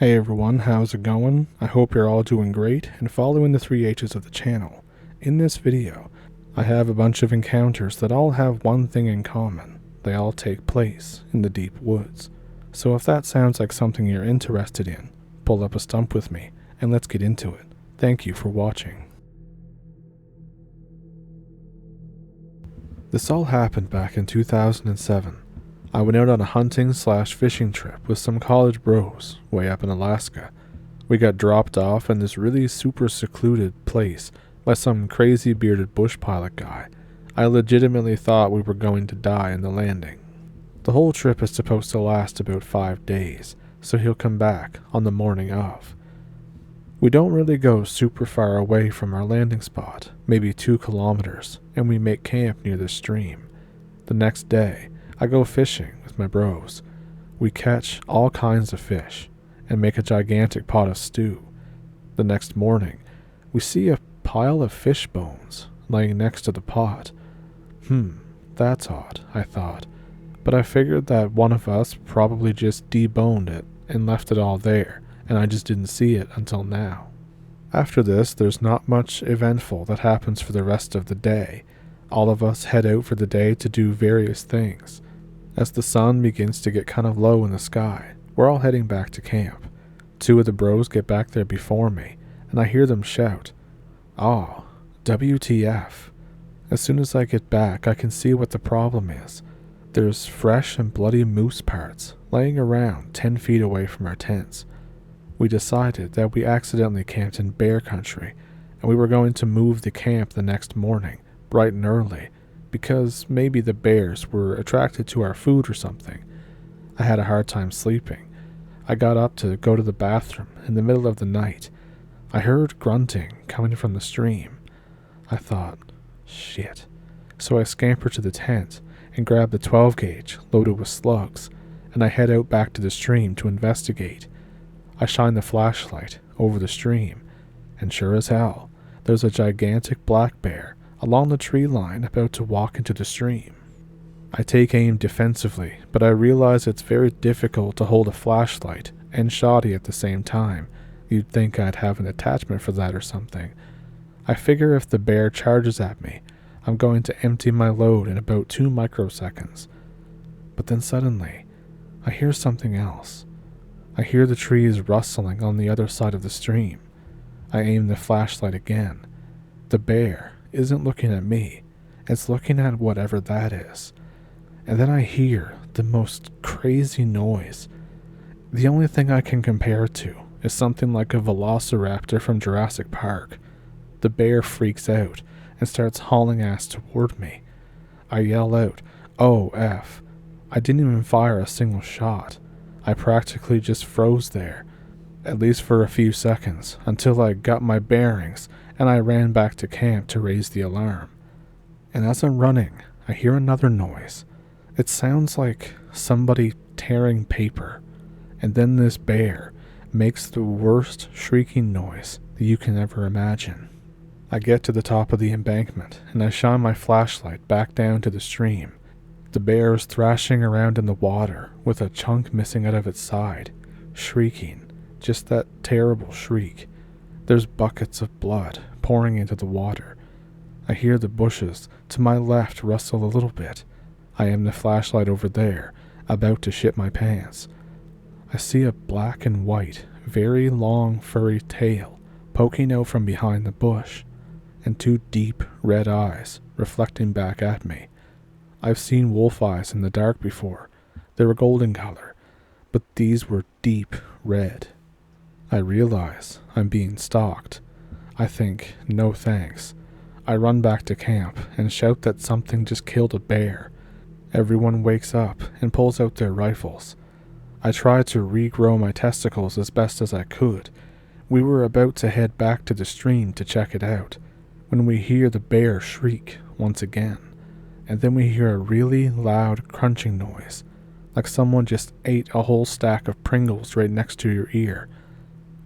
Hey everyone, how's it going? I hope you're all doing great and following the 3 H's of the channel. In this video, I have a bunch of encounters that all have one thing in common. They all take place in the deep woods. So if that sounds like something you're interested in, pull up a stump with me and let's get into it. Thank you for watching. This all happened back in 2007. I went out on a hunting/fishing trip with some college bros way up in Alaska. We got dropped off in this really super secluded place by some crazy bearded bush pilot guy. I legitimately thought we were going to die in the landing. The whole trip is supposed to last about 5 days, so he'll come back on the morning of. We don't really go super far away from our landing spot, maybe 2 kilometers, and we make camp near the stream. The next day, I go fishing with my bros. We catch all kinds of fish and make a gigantic pot of stew. The next morning, we see a pile of fish bones laying next to the pot. That's odd, I thought, but I figured that one of us probably just deboned it and left it all there, and I just didn't see it until now. After this, there's not much eventful that happens for the rest of the day. All of us head out for the day to do various things. As the sun begins to get kind of low in the sky, we're all heading back to camp. 2 of the bros get back there before me, and I hear them shout, "Oh, WTF." As soon as I get back, I can see what the problem is. There's fresh and bloody moose parts laying around 10 feet away from our tents. We decided that we accidentally camped in bear country, and we were going to move the camp the next morning, bright and early, because maybe the bears were attracted to our food or something. I had a hard time sleeping. I got up to go to the bathroom in the middle of the night. I heard grunting coming from the stream. I thought, shit. So I scampered to the tent and grabbed the 12 gauge loaded with slugs, and I head out back to the stream to investigate. I shine the flashlight over the stream, and sure as hell, there's a gigantic black bear along the tree line about to walk into the stream. I take aim defensively, but I realize it's very difficult to hold a flashlight and shoddy at the same time. You'd think I'd have an attachment for that or something. I figure if the bear charges at me, I'm going to empty my load in about 2 microseconds. But then suddenly, I hear something else. I hear the trees rustling on the other side of the stream. I aim the flashlight again. The bear isn't looking at me, it's looking at whatever that is. And then I hear the most crazy noise. The only thing I can compare it to is something like a velociraptor from Jurassic Park. The bear freaks out and starts hauling ass toward me. I yell out, "Oh, F." I didn't even fire a single shot. I practically just froze there, at least for a few seconds, until I got my bearings and I ran back to camp to raise the alarm. And as I'm running, I hear another noise. It sounds like somebody tearing paper, and then this bear makes the worst shrieking noise that you can ever imagine. I get to the top of the embankment, and I shine my flashlight back down to the stream. The bear is thrashing around in the water with a chunk missing out of its side, shrieking, just that terrible shriek. There's buckets of blood pouring into the water. I hear the bushes to my left rustle a little bit. I aim the flashlight over there, about to shit my pants. I see a black and white, very long furry tail poking out from behind the bush, and 2 deep red eyes reflecting back at me. I've seen wolf eyes in the dark before. They were golden color, but these were deep red. I realize I'm being stalked. I think, no thanks. I run back to camp and shout that something just killed a bear. Everyone wakes up and pulls out their rifles. I try to regrow my testicles as best as I could. We were about to head back to the stream to check it out, when we hear the bear shriek once again, and then we hear a really loud crunching noise, like someone just ate a whole stack of Pringles right next to your ear.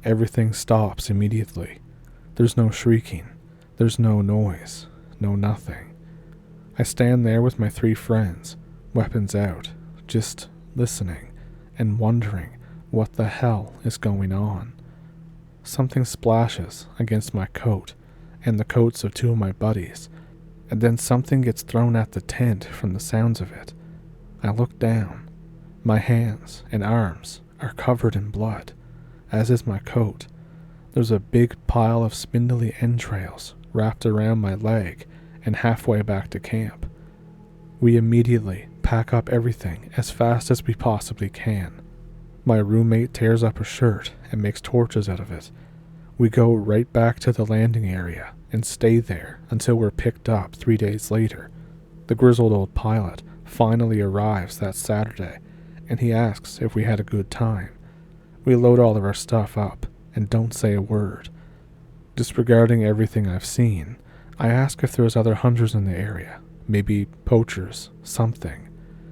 Everything stops immediately. There's no shrieking. There's no noise. No nothing. I stand there with my 3 friends, weapons out, just listening and wondering what the hell is going on? Something splashes against my coat and the coats of two of my buddies, and then something gets thrown at the tent from the sounds of it. I look down. My hands and arms are covered in blood, as is my coat. There's a big pile of spindly entrails wrapped around my leg and halfway back to camp. We immediately pack up everything as fast as we possibly can. My roommate tears up a shirt and makes torches out of it. We go right back to the landing area and stay there until we're picked up 3 days later. The grizzled old pilot finally arrives that Saturday, and he asks if we had a good time. We load all of our stuff up and don't say a word. Disregarding everything I've seen, I ask if there's other hunters in the area, maybe poachers, something.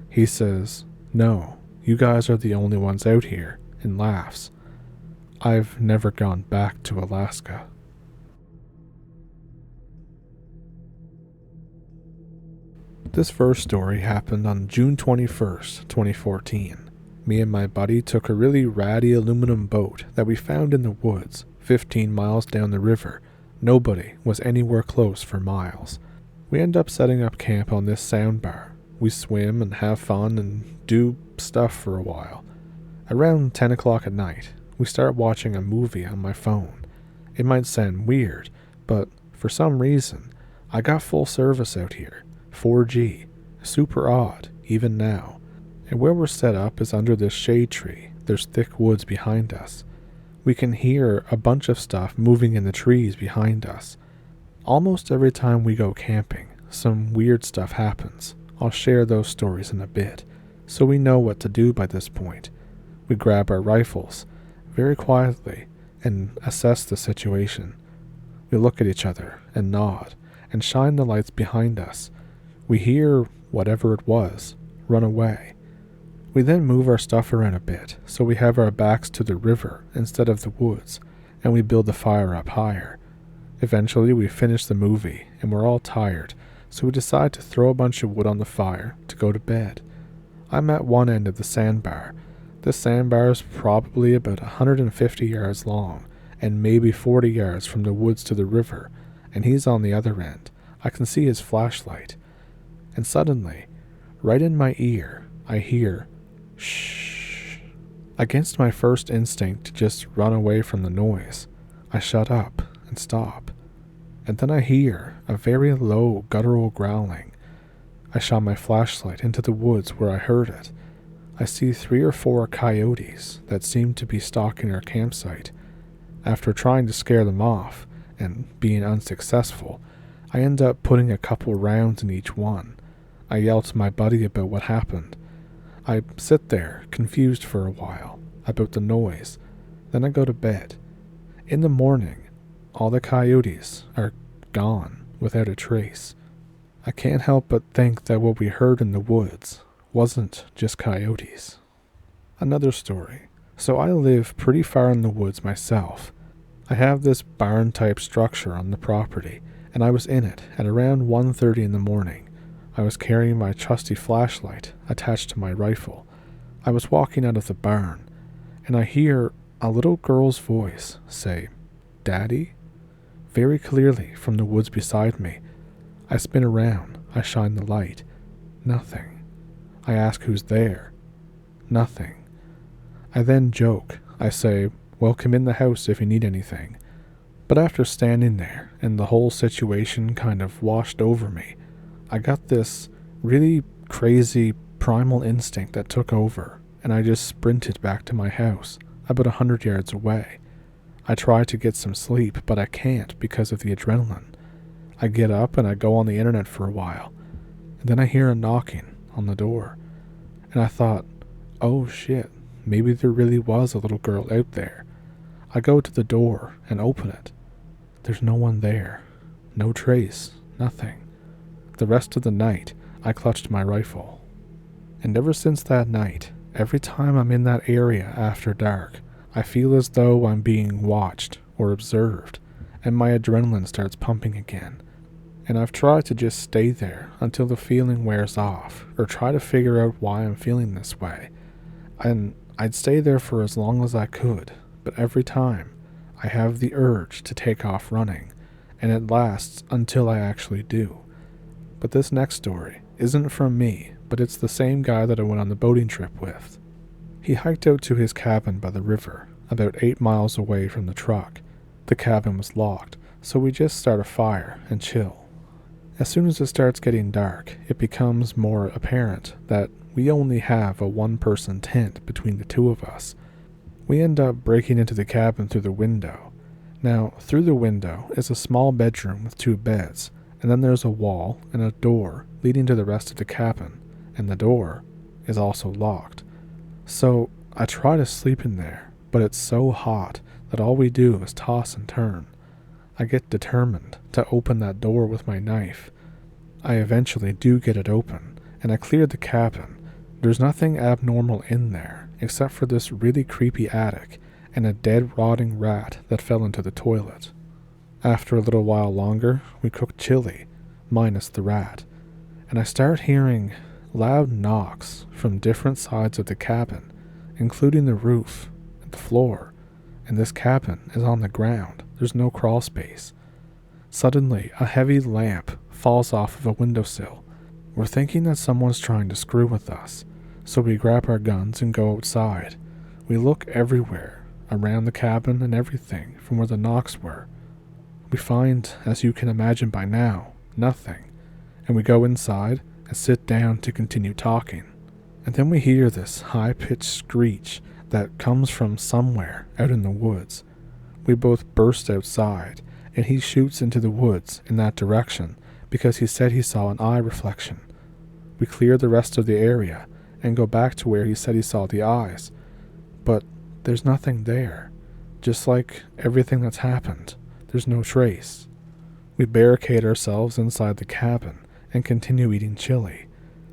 He says, "No, you guys are the only ones out here," and laughs. I've never gone back to Alaska. This first story happened on June 21st, 2014. Me and my buddy took a really ratty aluminum boat that we found in the woods 15 miles down the river. Nobody was anywhere close for miles. We end up setting up camp on this sandbar. We swim and have fun and do stuff for a while. Around 10 o'clock at night, we start watching a movie on my phone. It might sound weird, but for some reason, I got full service out here. 4G. Super odd, even now. And where we're set up is under this shade tree. There's thick woods behind us. We can hear a bunch of stuff moving in the trees behind us. Almost every time we go camping, some weird stuff happens. I'll share those stories in a bit, so we know what to do by this point. We grab our rifles, very quietly, and assess the situation. We look at each other and nod, and shine the lights behind us. We hear whatever it was run away. We then move our stuff around a bit, so we have our backs to the river instead of the woods, and we build the fire up higher. Eventually we finish the movie, and we're all tired, so we decide to throw a bunch of wood on the fire to go to bed. I'm at one end of the sandbar. This sandbar is probably about 150 yards long, and maybe 40 yards from the woods to the river, and he's on the other end. I can see his flashlight. And suddenly, right in my ear, I hear, "Shh." Against my first instinct to just run away from the noise, I shut up and stop. And then I hear a very low guttural growling. I shine my flashlight into the woods where I heard it. I see 3 or 4 coyotes that seem to be stalking our campsite. After trying to scare them off, and being unsuccessful, I end up putting a couple rounds in each one. I yell to my buddy about what happened. I sit there, confused for a while, about the noise. Then I go to bed. In the morning, all the coyotes are gone without a trace. I can't help but think that what we heard in the woods wasn't just coyotes. Another story. So I live pretty far in the woods myself. I have this barn-type structure on the property, and I was in it at around 1:30 in the morning. I was carrying my trusty flashlight attached to my rifle. I was walking out of the barn, and I hear a little girl's voice say, "Daddy?" very clearly from the woods beside me. I spin around. I shine the light. Nothing. I ask who's there. Nothing. I then joke. I say, "Well, come in the house if you need anything." But after standing there and the whole situation kind of washed over me, I got this really crazy primal instinct that took over, and I just sprinted back to my house, about 100 yards away. I try to get some sleep, but I can't because of the adrenaline. I get up and I go on the internet for a while, and then I hear a knocking on the door, and I thought, oh shit, maybe there really was a little girl out there. I go to the door and open it. There's no one there. No trace. Nothing. The rest of the night, I clutched my rifle. And ever since that night, every time I'm in that area after dark, I feel as though I'm being watched or observed, and my adrenaline starts pumping again. And I've tried to just stay there until the feeling wears off, or try to figure out why I'm feeling this way. And I'd stay there for as long as I could, but every time I have the urge to take off running, and it lasts until I actually do. But this next story isn't from me, but it's the same guy that I went on the boating trip with. He hiked out to his cabin by the river, about 8 miles away from the truck. The cabin was locked, so we just start a fire and chill. As soon as it starts getting dark, it becomes more apparent that we only have a one-person tent between the two of us. We end up breaking into the cabin through the window. Now, through the window is a small bedroom with 2 beds, and then there's a wall and a door leading to the rest of the cabin, and the door is also locked. So I try to sleep in there, but it's so hot that all we do is toss and turn. I get determined to open that door with my knife. I eventually do get it open, and I clear the cabin. There's nothing abnormal in there, except for this really creepy attic and a dead rotting rat that fell into the toilet. After a little while longer, we cook chili, minus the rat, and I start hearing loud knocks from different sides of the cabin, including the roof and the floor, and this cabin is on the ground. There's no crawl space. Suddenly, a heavy lamp falls off of a windowsill. We're thinking that someone's trying to screw with us, so we grab our guns and go outside. We look everywhere, around the cabin and everything from where the knocks were. We find, as you can imagine by now, nothing, and we go inside and sit down to continue talking. And then we hear this high-pitched screech that comes from somewhere out in the woods. We both burst outside, and he shoots into the woods in that direction because he said he saw an eye reflection. We clear the rest of the area and go back to where he said he saw the eyes, but there's nothing there. Just like everything that's happened, there's no trace. We barricade ourselves inside the cabin and continue eating chili.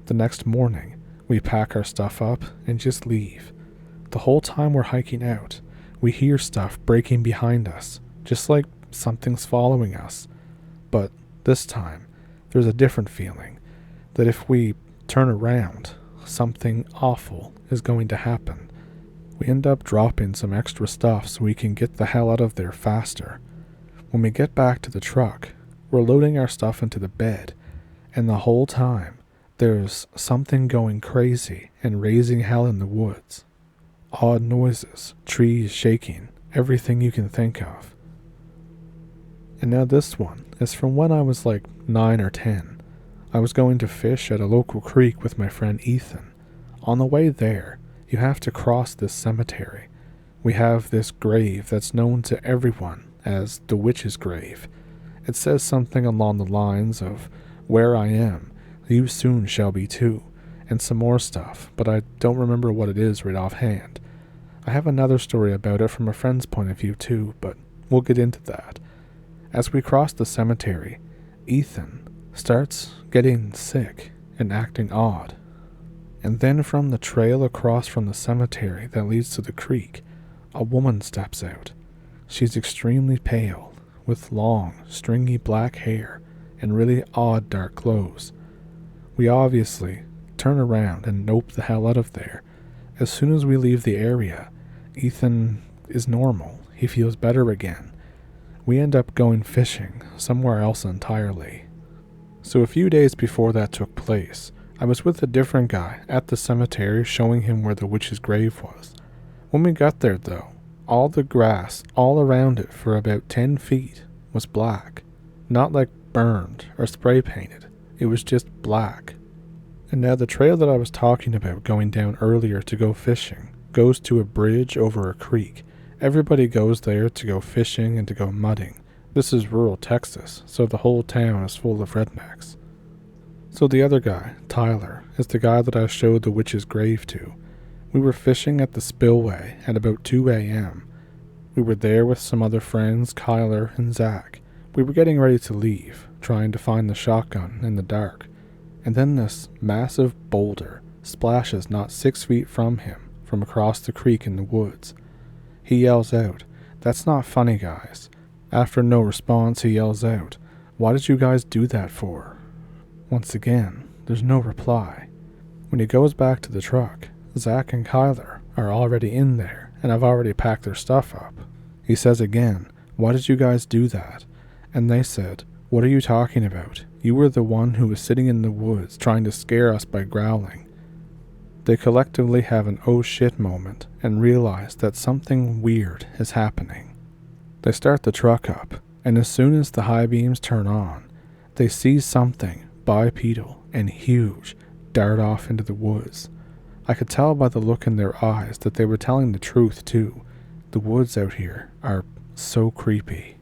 The next morning, we pack our stuff up and just leave. The whole time we're hiking out, we hear stuff breaking behind us, just like something's following us. But this time, there's a different feeling, that if we turn around, something awful is going to happen. We end up dropping some extra stuff so we can get the hell out of there faster. When we get back to the truck, we're loading our stuff into the bed, and the whole time, there's something going crazy and raising hell in the woods. Odd noises, trees shaking, everything you can think of. And now this one is from when I was like 9 or 10. I was going to fish at a local creek with my friend Ethan. On the way there, you have to cross this cemetery. We have this grave that's known to everyone as the witch's grave. It says something along the lines of, "Where I am, you soon shall be too," and some more stuff, but I don't remember what it is right offhand. I have another story about it from a friend's point of view too, but we'll get into that. As we cross the cemetery, Ethan starts getting sick and acting odd. And then from the trail across from the cemetery that leads to the creek, a woman steps out. She's extremely pale, with long, stringy black hair and really odd dark clothes. We obviously turn around and nope the hell out of there. As soon as we leave the area, Ethan is normal. He feels better again. We end up going fishing somewhere else entirely. So a few days before that took place, I was with a different guy at the cemetery showing him where the witch's grave was. When we got there though, all the grass all around it for about 10 feet was black. Not like burned or spray painted. It was just black. And now the trail that I was talking about going down earlier to go fishing goes to a bridge over a creek. Everybody goes there to go fishing and to go mudding. This is rural Texas, so the whole town is full of rednecks. So the other guy, Tyler, is the guy that I showed the witch's grave to. We were fishing at the spillway at about 2 a.m. We were there with some other friends, Kyler and Zach. We were getting ready to leave, trying to find the shotgun in the dark. And then this massive boulder splashes not 6 feet from him from across the creek in the woods. He yells out, "That's not funny, guys." After no response, he yells out, "Why did you guys do that for?" Once again, there's no reply. When he goes back to the truck, Zach and Kyler are already in there and have already packed their stuff up. He says again, "Why did you guys do that?" And they said, "What are you talking about? You were the one who was sitting in the woods trying to scare us by growling." They collectively have an oh shit moment and realize that something weird is happening. They start the truck up, and as soon as the high beams turn on, they see something bipedal and huge dart off into the woods. I could tell by the look in their eyes that they were telling the truth too. The woods out here are so creepy.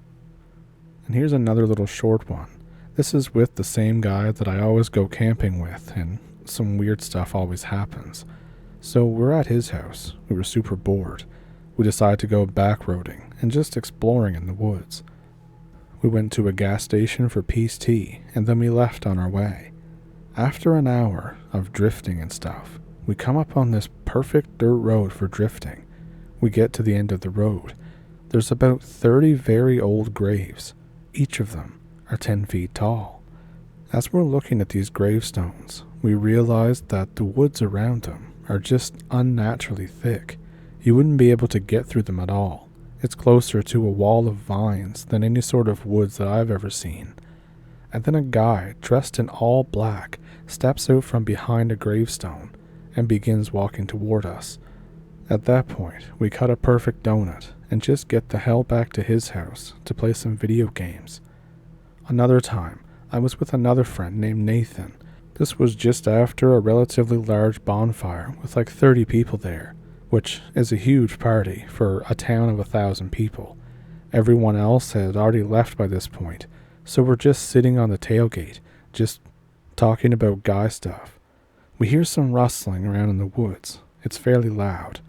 And here's another little short one. This is with the same guy that I always go camping with, and some weird stuff always happens. So we're at his house. We were super bored. We decided to go backroading and just exploring in the woods. We went to a gas station for peace tea, and then we left on our way. After an hour of drifting and stuff, we come up on this perfect dirt road for drifting. We get to the end of the road. There's about 30 very old graves. Each of them are 10 feet tall. As we're looking at these gravestones, we realized that the woods around them are just unnaturally thick. You wouldn't be able to get through them at all. It's closer to a wall of vines than any sort of woods that I've ever seen. And then a guy dressed in all black steps out from behind a gravestone and begins walking toward us. At that point, we cut a perfect donut and just get the hell back to his house to play some video games. Another time, I was with another friend named Nathan. This was just after a relatively large bonfire with like 30 people there, which is a huge party for a town of 1,000 people. Everyone else had already left by this point, so we're just sitting on the tailgate, just talking about guy stuff. We hear some rustling around in the woods. It's fairly loud.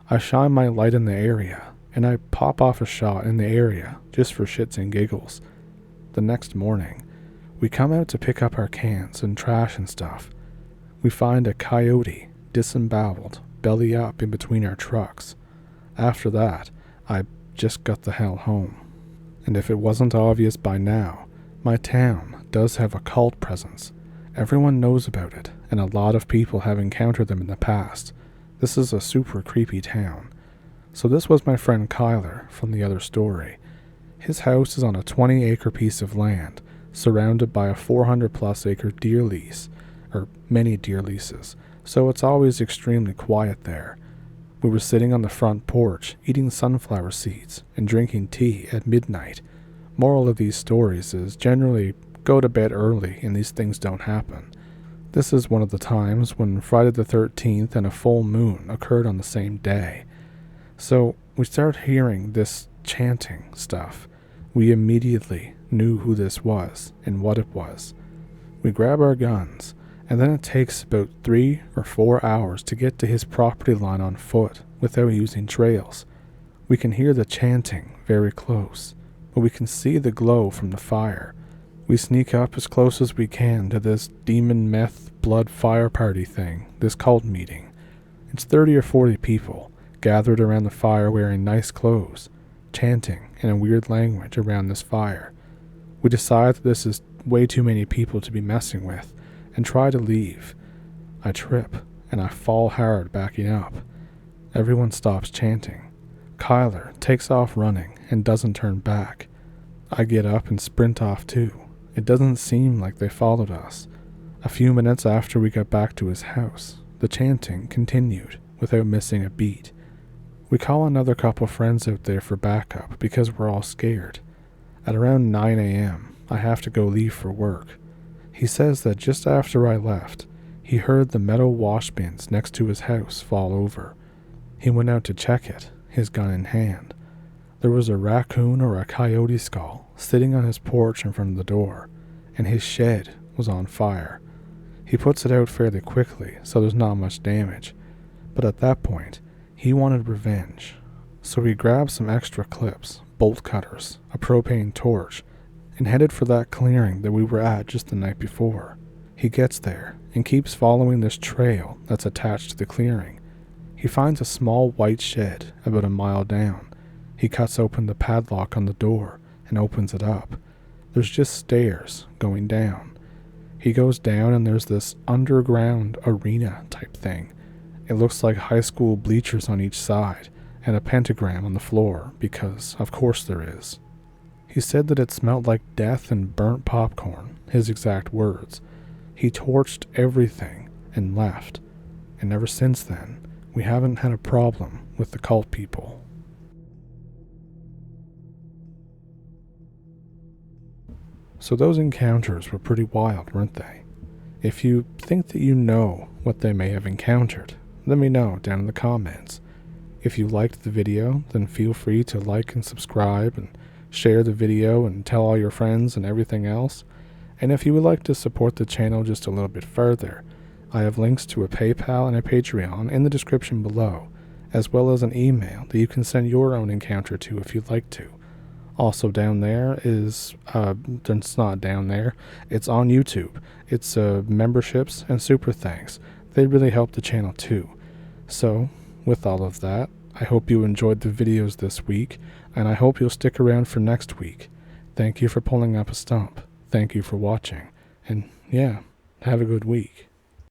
I shine my light in the area, and I pop off a shot in the area just for shits and giggles. The next morning, we come out to pick up our cans and trash and stuff. We find a coyote disemboweled, belly up in between our trucks. After that, I just got the hell home. And if it wasn't obvious by now, my town does have a cult presence. Everyone knows about it, and a lot of people have encountered them in the past. This is a super creepy town. So this was my friend Kyler from the other story. His house is on a 20-acre piece of land, surrounded by a 400-plus acre deer lease, or many deer leases, so it's always extremely quiet there. We were sitting on the front porch, eating sunflower seeds and drinking tea at midnight. Moral of these stories is generally go to bed early and these things don't happen. This is one of the times when Friday the 13th and a full moon occurred on the same day. So we started hearing this chanting stuff. We immediately knew who this was and what it was. We grab our guns, and then it takes about 3 or 4 hours to get to his property line on foot without using trails. We can hear the chanting very close, but we can see the glow from the fire. We sneak up as close as we can to this demon meth blood fire party thing, this cult meeting. It's 30 or 40 people gathered around the fire wearing nice clothes, chanting in a weird language around this fire. We decide that this is way too many people to be messing with and try to leave. I trip and I fall hard backing up. Everyone stops chanting. Kyler takes off running and doesn't turn back. I get up and sprint off too. It doesn't seem like they followed us. A few minutes after we got back to his house, the chanting continued without missing a beat. We call another couple friends out there for backup because we're all scared. At around 9 a.m., I have to go leave for work. He says that just after I left, he heard the metal wash bins next to his house fall over. He went out to check it, his gun in hand. There was a raccoon or a coyote skull sitting on his porch in front of the door, and his shed was on fire. He puts it out fairly quickly, so there's not much damage, but at that point, he wanted revenge. So he grabbed some extra clips, bolt cutters, a propane torch, and headed for that clearing that we were at just the night before. He gets there and keeps following this trail that's attached to the clearing. He finds a small white shed about a mile down. He cuts open the padlock on the door and opens it up. There's just stairs going down. He goes down and there's this underground arena type thing. It looks like high school bleachers on each side, and a pentagram on the floor, because of course there is. He said that it smelled like death and burnt popcorn, his exact words. He torched everything and left, and ever since then, we haven't had a problem with the cult people. So those encounters were pretty wild, weren't they? If you think that you know what they may have encountered, let me know down in the comments. If you liked the video, then feel free to like and subscribe and share the video and tell all your friends and everything else. And if you would like to support the channel just a little bit further, I have links to a PayPal and a Patreon in the description below, as well as an email that you can send your own encounter to if you'd like to. Also down there is, it's not down there, it's on YouTube. It's memberships and super thanks. They really help the channel too. So, with all of that, I hope you enjoyed the videos this week, and I hope you'll stick around for next week. Thank you for pulling up a stump. Thank you for watching. And yeah, have a good week.